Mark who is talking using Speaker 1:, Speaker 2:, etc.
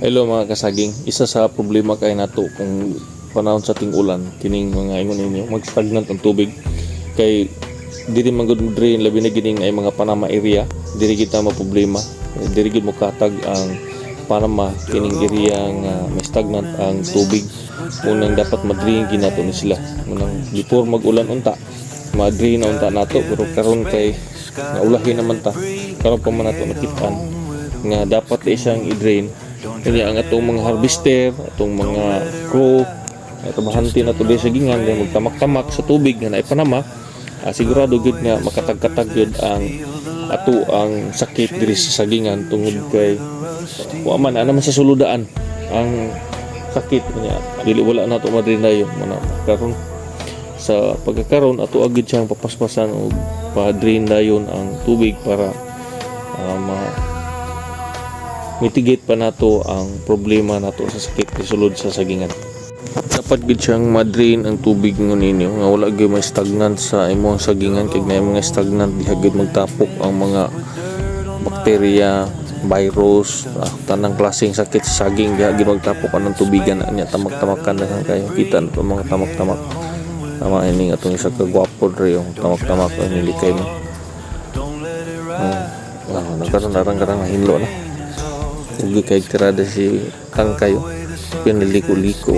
Speaker 1: Hello mga kasaging, isa sa problema kay nato kung panahon sa ting-ulan kining mga ingon ninyo mag-stagnant ang tubig kay diri man gud drain labi na gining ay mga Panama area, diri kita maproblema, diri gid mo katag ang Panama kining area nga may stagnant ang tubig. Unang dapat ma-drain ginato ni sila. Unang before mag-ulan unta, ma-drain na unta nato pero karon kay naulahin naman ta. Karon pa man nato nakitaan nga dapat isang i-drain. Kanya ang atong mga harvester, atong mga crew, mahanti na to sa gingan, nga magtamak-tamak sa tubig nga naipanama, sigurado gud nga makatag-katag gud ang ato ang sakit diri sa sagingan tungod kay wa man ana man sa suludaan ang sakit niya. Dili wala na to madrinayon man karon sa pagkakaroon ato agad siyang papaspasan o pa-drain dayon ang tubig para mitigate pa nato ang problema nato sa sakit ni sulod sa sagingan. Dapat gid siyang ma-drain ang tubig ngon ninyo nga wala gyud may stagnant sa imong sagingan kay na mga stagnant diha gid magtapok ang mga bakterya, virus, tanang klaseng sakit sa saging diha gid magtapok anang tubigan anya tamak-tamakan na kayo kita na mga tamak-tamak. Tama ini atong isa ka gwapo dre yung tamak-tamak ang nilikay mo. Nagkaroon narang-karang hinlo na. Ugi kay tirada si kang kayo pinaliko-liko